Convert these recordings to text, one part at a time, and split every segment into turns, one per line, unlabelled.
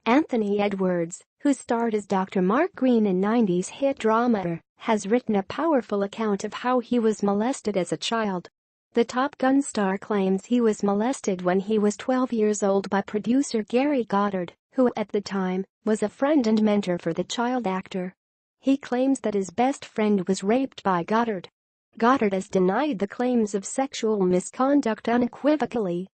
Anthony Edwards, who starred as Dr. Mark Greene in 90s hit drama, has written a powerful account of how he was molested as a child. The Top Gun star claims he was molested when he was 12 years old by producer Gary Goddard, who at the time was a friend and mentor for the child actor. He claims that his best friend was raped by Goddard. Goddard has denied the claims of sexual misconduct unequivocally.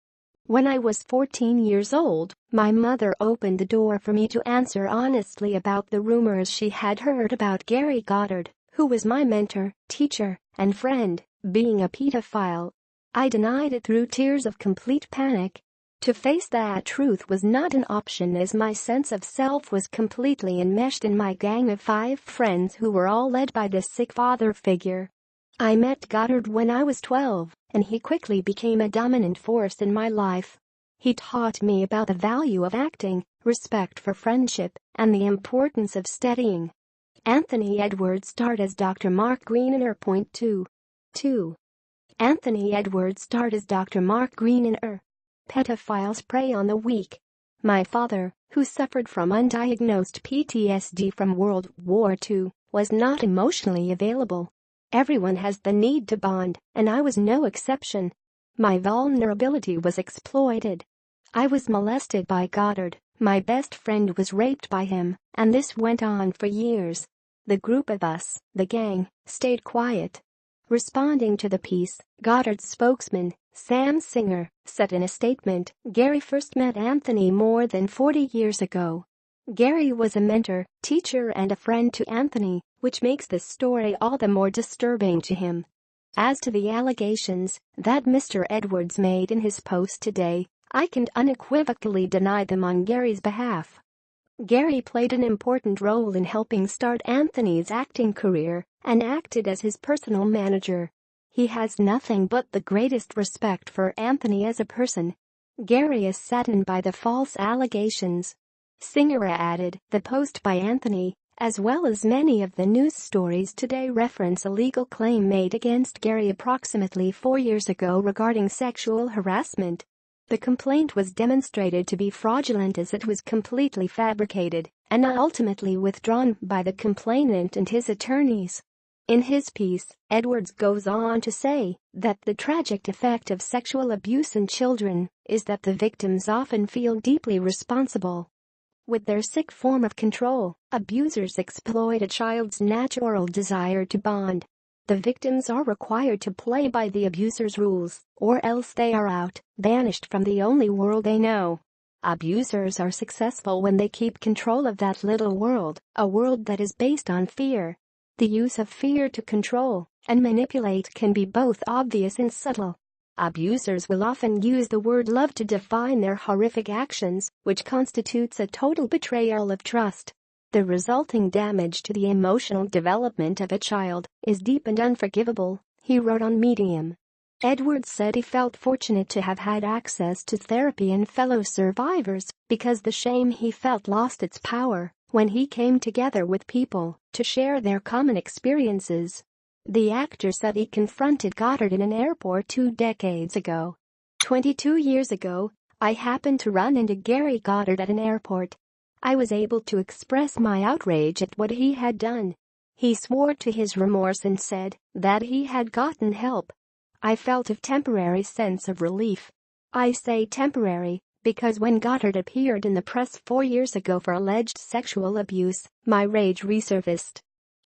"When I was 14 years old, my mother opened the door for me to answer honestly about the rumors she had heard about Gary Goddard, who was my mentor, teacher, and friend, being a paedophile. I denied it through tears of complete panic. To face that truth was not an option as my sense of self was completely enmeshed in my gang of 5 friends who were all led by this sick father figure. I met Goddard when I was 12, and he quickly became a dominant force in my life. He taught me about the value of acting, respect for friendship, and the importance of studying." Anthony Edwards starred as Dr. Mark Greene in Point 2. Anthony Edwards starred as Dr. Mark Greene in Pedophiles Prey on the Weak. "My father, who suffered from undiagnosed PTSD from World War II, was not emotionally available. Everyone has the need to bond, and I was no exception. My vulnerability was exploited. I was molested by Goddard, my best friend was raped by him, and this went on for years. The group of us, the gang, stayed quiet." Responding to the piece, Goddard's spokesman, Sam Singer, said in a statement, "Gary first met Anthony more than 40 years ago. Gary was a mentor, teacher and a friend to Anthony, which makes this story all the more disturbing to him." As to the allegations that Mr. Edwards made in his post today, I can unequivocally deny them on Gary's behalf. Gary played an important role in helping start Anthony's acting career and acted as his personal manager. He has nothing but the greatest respect for Anthony as a person. Gary is saddened by the false allegations. Singer added, "The post by Anthony, as well as many of the news stories today, reference a legal claim made against Gary approximately 4 years ago regarding sexual harassment. The complaint was demonstrated to be fraudulent as it was completely fabricated and ultimately withdrawn by the complainant and his attorneys." In his piece, Edwards goes on to say that the tragic effect of sexual abuse in children is that the victims often feel deeply responsible. With their sick form of control, abusers exploit a child's natural desire to bond. The victims are required to play by the abuser's rules, or else they are out, banished from the only world they know. Abusers are successful when they keep control of that little world, a world that is based on fear. The use of fear to control and manipulate can be both obvious and subtle. Abusers will often use the word love to define their horrific actions, which constitutes a total betrayal of trust. The resulting damage to the emotional development of a child is deep and unforgivable, he wrote on Medium. Edwards said he felt fortunate to have had access to therapy and fellow survivors because the shame he felt lost its power when he came together with people to share their common experiences. The actor said he confronted Goddard in an airport 2 decades ago. 22 years ago, I happened to run into Gary Goddard at an airport. I was able to express my outrage at what he had done. He swore to his remorse and said that he had gotten help. I felt a temporary sense of relief. I say temporary because when Goddard appeared in the press 4 years ago for alleged sexual abuse, my rage resurfaced.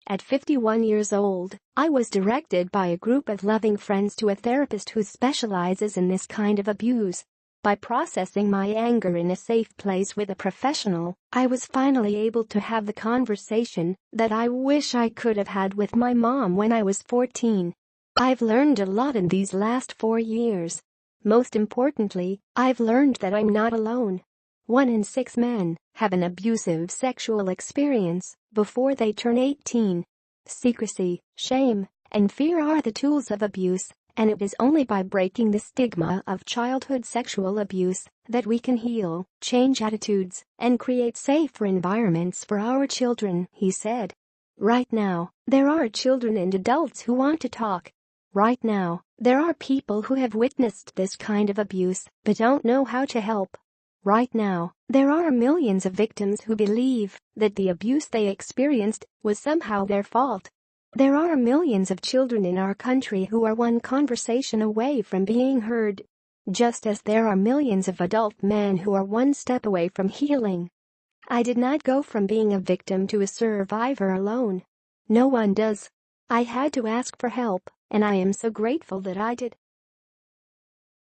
At 51 years old, I was directed by a group of loving friends to a therapist who specializes in this kind of abuse. By processing my anger in a safe place with a professional, I was finally able to have the conversation that I wish I could have had with my mom when I was 14. I've learned a lot in these last 4 years. Most importantly, I've learned that I'm not alone. 1 in 6 men have an abusive sexual experience before they turn 18. Secrecy, shame, and fear are the tools of abuse, and it is only by breaking the stigma of childhood sexual abuse that we can heal, change attitudes, and create safer environments for our children, he said. Right now, there are children and adults who want to talk. Right now, there are people who have witnessed this kind of abuse but don't know how to help. Right now, there are millions of victims who believe that the abuse they experienced was somehow their fault. There are millions of children in our country who are one conversation away from being heard, just as there are millions of adult men who are one step away from healing. I did not go from being a victim to a survivor alone. No one does. I had to ask for help, and I am so grateful that I did.